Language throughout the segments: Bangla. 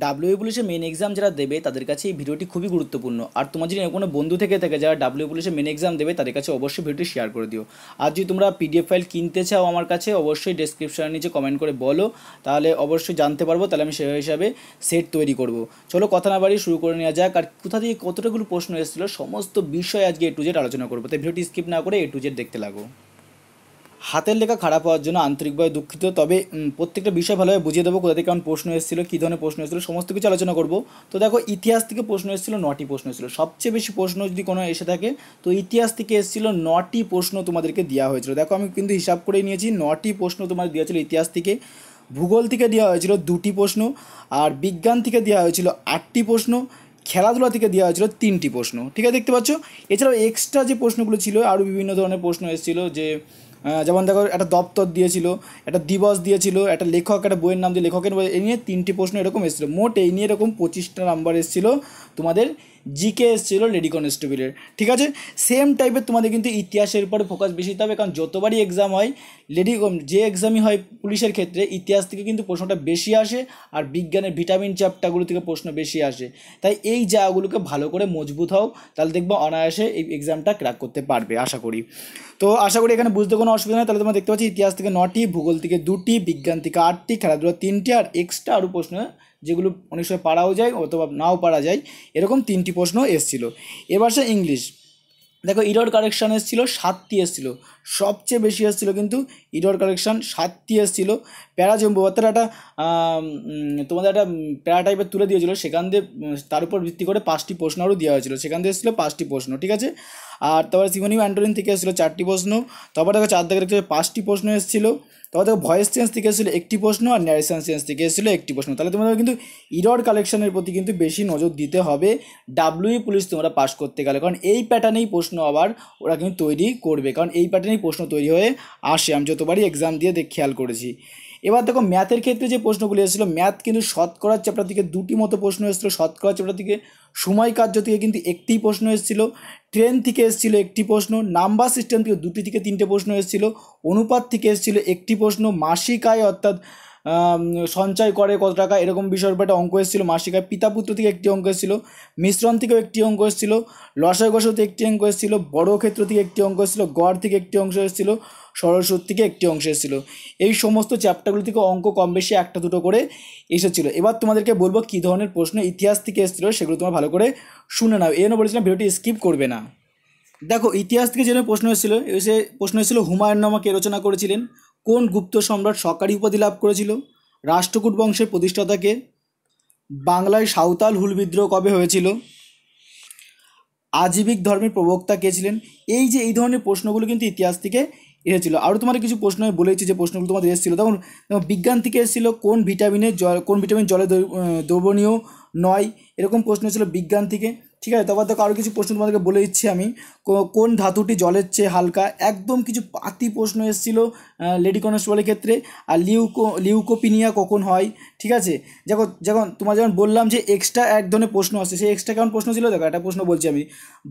ডাব্লিউ পুলিশের মেন এক্সাম যারা দেবে তাদের কাছে এই ভিডিওটি খুবই গুরুত্বপূর্ণ। আর তোমার যদি কোনো বন্ধু থেকে থাকে যারা ডাব্লিউ পুলিশের মেন এক্সাম দেবে তাদের কাছে অবশ্যই ভিডিওটি শেয়ার করে দিও। আর যদি তোমরা পিডিএফ ফাইল কিনতে চাও আমার কাছে, অবশ্যই ডেসক্রিপশনের নিচে কমেন্ট করে বলো, তাহলে অবশ্যই জানতে পারবো, তাহলে আমি সেই হিসাবে সেট তৈরি করব। চলো কথা না বাড়িয়ে শুরু করে নেওয়া যাক। আর কোথা থেকে কতটাগুলো প্রশ্ন এসেছিলো সমস্ত বিষয় আজকে A to Z আলোচনা করবো, তাই ভিডিওটি স্কিপ না করে A to Z দেখতে লাগো। হাতের লেখা খারাপ হওয়ার জন্য আন্তরিকভাবে দুঃখিত, তবে প্রত্যেকটা বিষয় ভালোভাবে বুঝিয়ে দেবো, কোথা থেকে কেমন প্রশ্ন এসেছিলো, কী ধরনের প্রশ্ন এসেছিলো, সমস্ত কিছু আলোচনা করবো। তো দেখো, ইতিহাস থেকে প্রশ্ন এসেছিলো 9টি প্রশ্ন এসেছিলো। সবচেয়ে বেশি প্রশ্ন যদি কোনো এসে থাকে তো ইতিহাস থেকে এসেছিলো 9টি প্রশ্ন তোমাদেরকে দেওয়া হয়েছিল। দেখো আমি কিন্তু হিসাব করে নিয়েছি, 9টি প্রশ্ন তোমাদের দেওয়া ছিল ইতিহাস থেকে। ভূগোল থেকে দেওয়া হয়েছিল 2টি প্রশ্ন, আর বিজ্ঞান থেকে দেওয়া হয়েছিল 8টি প্রশ্ন, খেলাধুলা থেকে দেওয়া হয়েছিল 3টি প্রশ্ন। ঠিক আছে, দেখতে পাচ্ছ। এছাড়াও এক্সট্রা যে প্রশ্নগুলো ছিল আরও বিভিন্ন ধরনের প্রশ্ন এসেছিলো, যে যেমন দেখো একটা দপ্তর দিয়েছিল, একটা দিবস দিয়েছিল, একটা লেখক, একটা বইয়ের নাম দিয়ে লেখকের বই, এই নিয়ে 3টি প্রশ্ন এরকম এসেছিলো। মোট এই নিয়ে এরকম 25টা নাম্বার এসেছিলো তোমাদের। জিকে এসেছিলো লেডি কনস্টেবলের। ঠিক আছে, সেম টাইপের তোমাদের কিন্তু ইতিহাসের উপরে ফোকাস বেশি দিতে হবে, কারণ যতবারই এক্সাম হয় যে এক্সামই হয় পুলিশের ক্ষেত্রে, ইতিহাস থেকে কিন্তু প্রশ্নটা বেশি আসে, আর বিজ্ঞানের ভিটামিন চ্যাপ্টারগুলো থেকে প্রশ্ন বেশি আসে। তাই এই জায়গাগুলোকে ভালো করে মজবুত হও, তাহলে দেখবো অনায়াসে এই এক্সামটা ক্র্যাক করতে পারবে আশা করি। তো আশা করি এখানে বুঝতে কোনো অসুবিধা নেই। তাহলে তোমরা দেখতে পাচ্ছি ইতিহাস থেকে 9টি, ভূগোল থেকে 2টি, বিজ্ঞান থেকে 8টি, খেলাধুলা 3টি, আর এক্সট্রা আরও প্রশ্ন যেগুলো অনেক সময় পারাও যায় অথবা নাও পারা যায়, এরকম 3টি প্রশ্ন এসেছিলো। এবার সে ইংলিশ। দেখো, ইরর কারেকশান এসেছিলো 7টি এসেছিলো। সবচেয়ে বেশি এসেছিলো কিন্তু ইরর কারেকশান 7টি এসেছিলো। প্যারাজম্বু অর্থাৎ একটা তোমাদের একটা প্যারা টাইপের তুলে দিয়েছিল, সেখান দিয়ে তার উপর ভিত্তি করে 5টি প্রশ্ন আরও দেওয়া হয়েছিল, সেখান দিয়ে এসেছিলো 5টি প্রশ্ন। ঠিক আছে, আর তারপরে সিমোনিম অ্যান্টোনিম থেকে এসেছিলো 4টি প্রশ্ন। তারপর দেখো 4 দাগের থেকে 5টি প্রশ্ন এসেছিলো। তারপর দেখো ভয়েস চেঞ্জ থেকে এসেছিলো 1টি প্রশ্ন, আর ন্যারেশন চেঞ্জ থেকে এসেছিলো 1টি প্রশ্ন। তাহলে তোমাদের কিন্তু ইরর কালেকশনের প্রতি কিন্তু বেশি নজর দিতে হবে ডাব্লিউ পুলিশ তোমরা পাস করতে গেলে, কারণ এই প্যাটার্নেই প্রশ্ন আবার ওরা কিন্তু তৈরি করবে, কারণ এই প্যাটার্নেই প্রশ্ন তৈরি হয়ে আসে, আমি যতবারই এক্সাম দিয়ে খেয়াল করেছি। এবার দেখো ম্যাথের ক্ষেত্রে যে প্রশ্নগুলি এসেছিলো, ম্যাথ কিন্তু শতকরার চ্যাপ্টার থেকে 2টি মতো প্রশ্ন এসেছিলো, শতকরার চ্যাপ্টার থেকে সময় কার্য থেকে কিন্তু 1টি প্রশ্ন এসেছিলো, ট্রেন থেকে এসেছিলো 1টি প্রশ্ন, নাম্বার সিস্টেম থেকে 2টি থেকে 3টে প্রশ্ন এসেছিলো, অনুপাত থেকে এসেছিলো 1টি প্রশ্ন, মাসিক আয় অর্থাৎ সঞ্চয় করে কত টাকা এরকম বিষয়ের উপর একটা অঙ্ক এসেছিলো মাসিক আয়, পিতা পুত্র থেকে 1টি অঙ্ক এসেছিলো, মিশ্রণ থেকেও 1টি অঙ্ক এসেছিলো, লসাগু গসাগু থেকে 1টি অঙ্ক এসেছিলো, বড় ক্ষেত্র থেকে 1টি অঙ্ক এসেছিলো, গড় থেকে 1টি অংশ এসেছিলো, সরল সুদ থেকে 1টি অংশ এসেছিলো। এই সমস্ত চ্যাপ্টারগুলো থেকে অঙ্ক কম বেশি একটা দুটো করে এসেছিলো। এবার তোমাদেরকে বলবো কী ধরনের প্রশ্ন ইতিহাস থেকে এসেছিলো, সেগুলো তোমরা ভালো করে শুনে নাও। এই জন্য বলেছিলাম ভিডিওটি স্কিপ করবে না। দেখো, ইতিহাস থেকে যে প্রশ্ন এসেছিলো, প্রশ্ন এসেছিলো হুমায়ুন নামা কে রচনা করেছিলেন, কোন গুপ্ত সম্রাট সরকারি উপাধি লাভ করেছিল, রাষ্ট্রকূট বংশের প্রতিষ্ঠাতা কে, বাংলায় সাঁওতাল হুল বিদ্রোহ কবে হয়েছিল, আজীবিক ধর্মের প্রবক্তা কে ছিলেন। এই ধরনের প্রশ্নগুলো কিন্তু ইতিহাস থেকে এসেছিলো। আরও তোমাদের কিছু প্রশ্ন আমি বলেছি যে প্রশ্নগুলো তোমাদের এসেছিলো। তখন বিজ্ঞান থেকে এসেছিলো কোন ভিটামিন জলে দ্রবণীয় নয়, এরকম প্রশ্ন ছিল বিজ্ঞান থেকে। ঠিক আছে, তারপর দেখো আরও কিছু প্রশ্ন তোমাদেরকে বলে দিচ্ছি আমি। কোন ধাতুটি জলের চেয়ে হালকা, একদম কিছু পাতি প্রশ্ন এসেছিলো লেডি কনস্টেবলের ক্ষেত্রে। আর লিউকোপিনিয়া কখন হয়। ঠিক আছে, যখন তোমার যেমন বললাম যে এক্সট্রা এক ধরনের প্রশ্ন আসছে, সেই এক্সট্রা কেমন প্রশ্ন ছিল দেখো, একটা প্রশ্ন বলছি আমি।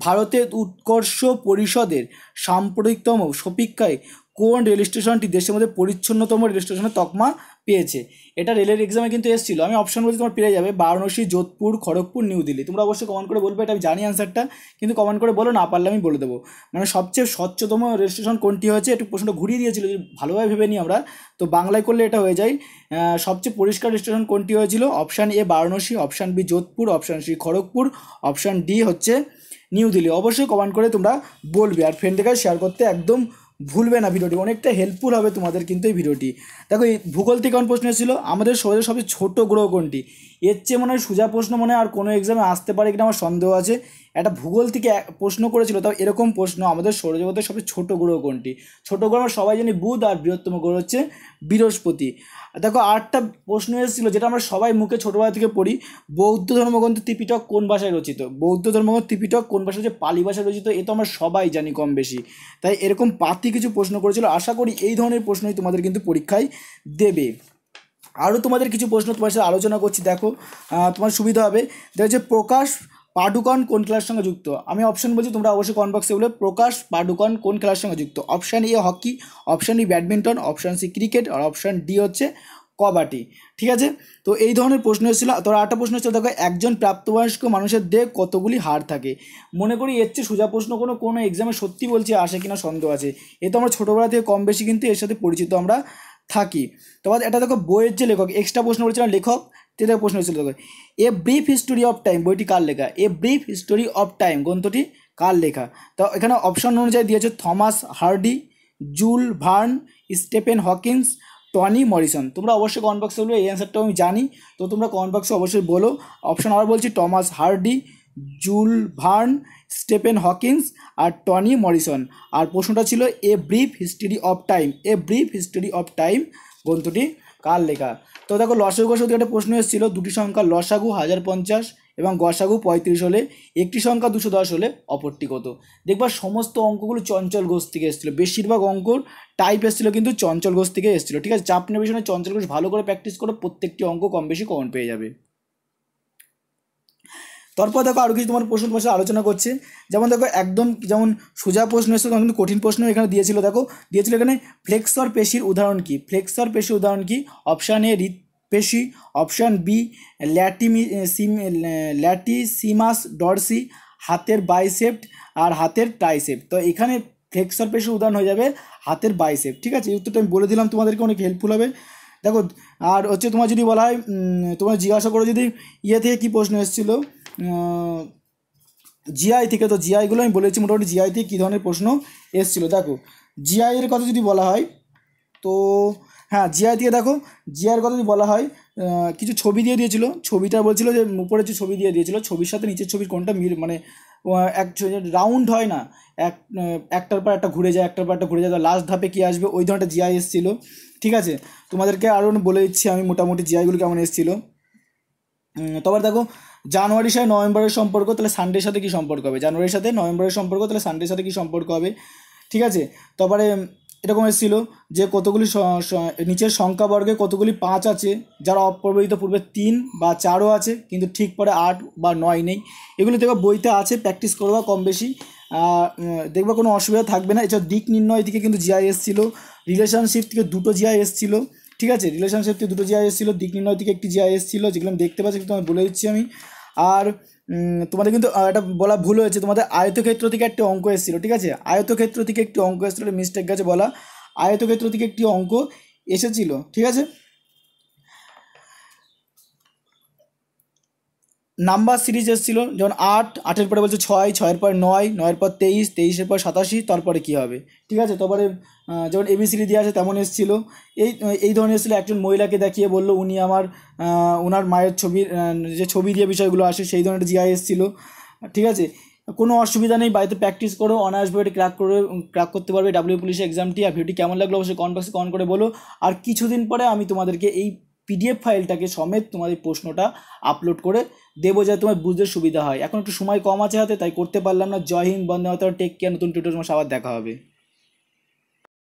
ভারতের উৎকর্ষ পরিষদের সাম্প্রতিকতম সপীক্ষায় কোন রেল স্টেশনটি দেশের মধ্যে পরিচ্ছন্নতম রেল স্টেশনের তকমা পেয়েছে। এটা রেলের এক্সামে কিন্তু এসেছিলো। আমি অপশন বলছি, তোমার পেয়ে যাবে বারাণসী, যোধপুর, খড়গপুর, নিউ দিল্লি। তোমরা অবশ্যই কমেন্ট করে বলবে, এটা আমি জানি অ্যান্সারটা, কিন্তু কমেন্ট করে বলো, না পারলে আমি বলে দেবো। মানে সবচেয়ে স্বচ্ছতম রেল স্টেশন কোনটি হয়েছে, একটু প্রশ্নটা ঘুরিয়ে দিয়েছিল, যদি ভালোভাবে ভেবে নিই আমরা, তো বাংলায় করলে এটা হয়ে যায়। সবচেয়ে পরিষ্কার রেল স্টেশন কোনটি হয়েছিল, option A Varanasi, option B Jodhpur, option C Kharagpur, option D হচ্ছে নিউ দিল্লি। অবশ্যই কমেন্ট করে তোমরা বলবে, আর ফ্রেন্ডের কাছে শেয়ার করতে একদম ভুলবে না। ভিডিওটি অনেকটা হেল্পফুল হবে তোমাদের কিন্তু এই ভিডিওটি। দেখো, এই ভূগোল থেকে কোন প্রশ্ন এসেছিলো, আমাদের শরীরের সবচেয়ে ছোট গ্রহ কোনটি। এর চেয়ে মনে হয় সোজা প্রশ্ন মনে হয় আর কোনো এক্সামে আসতে পারে কিনা আমার সন্দেহ আছে। একটা ভূগোল থেকে প্রশ্ন করেছিল, তাও এরকম প্রশ্ন, আমাদের সৌরজগতের সবচেয়ে ছোট গ্রহ কোনটি। ছোট গ্রহ আমরা সবাই জানি বুধ, আর বৃহত্তম গ্রহ হচ্ছে বৃহস্পতি। দেখো, আরেকটা প্রশ্ন এসেছিলো যেটা আমরা সবাই মুখে ছোটোবেলা থেকে পড়ি, বৌদ্ধ ধর্মগ্রন্থ ত্রিপিটক কোন ভাষায় রচিত। বৌদ্ধ ধর্মগ্রন্থ ত্রিপিটক কোন ভাষায়, যে পালি ভাষায় রচিত, এ তো আমরা সবাই জানি কম বেশি। তাই এরকম পাতি কিছু প্রশ্ন করেছিল, আশা করি এই ধরনের প্রশ্নই তোমাদের কিন্তু পরীক্ষায় দেবে। আরও তোমাদের কিছু প্রশ্ন তোমার সাথে আলোচনা করছি, দেখো তোমার সুবিধা হবে। দেখো যে প্রকাশ পাডুকন কোন খেলার সঙ্গে যুক্ত। আমি অপশন বলছি, তোমরা অবশ্যই কমেন্ট বক্সে বলে প্রকাশ পাডুকন কোন খেলার সঙ্গে যুক্ত। Option A hockey, option B badminton, option C cricket, আর অপশান ডি হচ্ছে কবাটি। ঠিক আছে, তো এই ধরনের প্রশ্ন এসেছিল। তোর আরেকটা প্রশ্ন হচ্ছে, দেখো একজন প্রাপ্তবয়স্ক মানুষের দেহে কতগুলি হাড় থাকে? মনে করি এর চেয়ে সোজা প্রশ্ন কোনো এক্সামে সত্যি বলছি আসে কিনা সন্দেহ আছে। এ তো আমরা ছোটোবেলা থেকে কম বেশি কিন্তু এর সাথে পরিচিত আমরা থাকি। তোমার এটা দেখো বইয়ের যে লেখক, এক্সট্রা প্রশ্ন বলছিলাম লেখক, এটা প্রশ্ন হয়েছিল দেখো, a brief history of time বইটি কার লেখা? A brief history of time গ্রন্থটি কার লেখা? তো এখানে অপশন অনুযায়ী দিয়েছে Thomas Hardy, Jules Verne, Stephen Hawkins, Toni Morrison. তোমরা অবশ্যই কমেন্ট বক্সে বলো, এই অ্যান্সারটাও আমি জানি, তো তোমরা কমেন্ট বক্সে অবশ্যই বলো। অপশন আবার বলছি, Thomas Hardy, Jules Verne, Stephen Hawkins আর টনি মরিসন। আর প্রশ্নটা ছিল a brief history of time, a brief history of time গ্রন্থটি কার লেখা? তো দেখো লসাগু গসাগু একটা প্রশ্ন এসেছিল, দুটি সংখ্যা লসাগু 1050 এবং গসাগু 35 হলে একটি সংখ্যা 210 হলে অপরটি কত? দেখবা সমস্ত অঙ্কগুলো চঞ্চল ঘোষ থেকে এসেছিলো, বেশিরভাগ অঙ্কর টাইপ এসেছিলো কিন্তু চঞ্চল ঘোষ থেকে এসেছিলো। ঠিক আছে, চাপ নেবে না, চঞ্চল ঘোষ ভালো করে প্র্যাকটিস করো, প্রত্যেকটি অঙ্ক কম বেশি কমন পেয়ে যাবে। তারপর দেখো আরও কিছু তোমার প্রশ্ন তোমার সাথে আলোচনা করছে, যেমন দেখো একদম যেমন সোজা প্রশ্ন এসেছিল তখন কিন্তু কঠিন প্রশ্ন এখানে দিয়েছিল। দেখো দিয়েছিল এখানে ফ্লেক্সর পেশির উদাহরণ কি? ফ্লেক্সর পেশির উদাহরণ কি? অপশান এ হৃৎপেশি, অপশান বি ল্যাটিসিমাস ডরসি, হাতের বাইসেপ্ট আর হাতের ট্রাইসেপ্ট। তো এখানে ফ্লেক্সর পেশির উদাহরণ হয়ে যাবে হাতের বাইসেপ্ট। ঠিক আছে, এই উত্তরটা আমি বলে দিলাম, তোমাদেরকে অনেক হেল্পফুল হবে। দেখো আর হচ্ছে তোমার যদি বলা হয়, তোমার জিজ্ঞাসা করো যদি ইয়ে থেকে কী প্রশ্ন এসেছিলো জিআই থেকে, তো জিআইগুলো আমি বলেছি মোটামুটি জিআই থেকে কী ধরনের প্রশ্ন এসেছিলো। দেখো জিআই এর কথা যদি বলা হয়, তো হ্যাঁ জিআই থেকে দেখো, জিআইয়ের কথা যদি বলা হয়, কিছু ছবি দিয়ে দিয়েছিল, ছবিটা বলছিল যে উপরে যে ছবি দিয়ে দিয়েছিল, ছবির সাথে নিচের ছবির কোনটা মানে এক রাউন্ড হয় না, একটার পর একটা ঘুরে যায়, একটার পর একটা ঘুরে যায়, লাস্ট ধাপে কী আসবে ওই ধরনের জিআই এসেছিলো। ঠিক আছে, তোমাদেরকে আরও বলে দিচ্ছি আমি মোটামুটি জিআইগুলো কেমন এসেছিলো। তারপর দেখো জানুয়ারির সাথে নভেম্বরের সম্পর্ক, তাহলে সানডের সাথে কী সম্পর্ক হবে? জানুয়ারির সাথে নভেম্বরের সম্পর্ক, তাহলে সানডের সাথে কী সম্পর্ক হবে? ঠিক আছে, তারপরে এরকম এসেছিলো যে কতগুলি নিচের সংখ্যাবর্গে কতগুলি 5 আছে, যারা অপ্রবাহিত পূর্বে 3 বা 4ও আছে কিন্তু ঠিক পরে 8 বা 9 নেই। এগুলো দেখো বইতে আছে, প্র্যাকটিস করবা কম বেশি, দেখবা কোনো অসুবিধা থাকবে না। এছাড়া দিক নির্ণয় থেকে কিন্তু জিআই এসেছিলো, রিলেশনশিপ থেকে 2টো জিআই এসেছিলো। ঠিক আছে, রিলেশনশিপ থেকে 2টো জিআই এসেছিলো, দিক নির্ণয় থেকে একটি জিআই এসেছিলো, যেগুলো আমি দেখতে পাচ্ছি কিন্তু আমি বলে দিচ্ছি আমি। আর তোমাদের কিন্তু এটা বলা ভুল হয়েছে, তোমাদের আয়তক্ষেত্র থেকে একটি অঙ্ক এসেছিলো। ঠিক আছে, আয়তক্ষেত্র থেকে একটি অঙ্ক এসেছিলো, মিস্টেক গেছে বলা, আয়তক্ষেত্র থেকে একটি অঙ্ক এসেছিলো। ঠিক আছে, নাম্বার সিরিজ এসেছিলো, যেমন 8-8-এর পরে বলছে 6, 6-এর পর 9, 9-এর পর 23, 23-এর পর 87, তারপরে কী হবে? ঠিক আছে, তারপরে যেমন এবিসিডি দেওয়া আছে তেমন এসেছিলো। এই ধরনের এসেছিলো, একজন মহিলাকে দেখিয়ে বললো উনি আমার ওনার মায়ের ছবির যে ছবি দিয়ে বিষয়গুলো আসে সেই ধরনের জিআই এসেছিলো। ঠিক আছে, কোনো অসুবিধা নেই, বাড়িতে প্র্যাকটিস করো, অনার্সভাবে ক্র্যাক করতে পারবে ডাব্লিউ পুলিশের এক্সামটি। আর ভিডিওটি কেমন লাগলো অবশ্যই কমেন্ট বক্সে কমেন্ট করে বলো। আর কিছুদিন পরে আমি তোমাদেরকে এই পিডিএফ ফাইলটাকে সমেত তোমাদের প্রশ্নটা আপলোড করে দেবো, যাতে তোমার বুঝতে সুবিধা হয়। এখন একটু সময় কম আছে হাতে, তাই করতে পারলাম না। জয় হিন্দ, বন্দে মাতরম, টেক কেয়ার, নতুন টিউটোরিয়াল আবার দেখা হবে।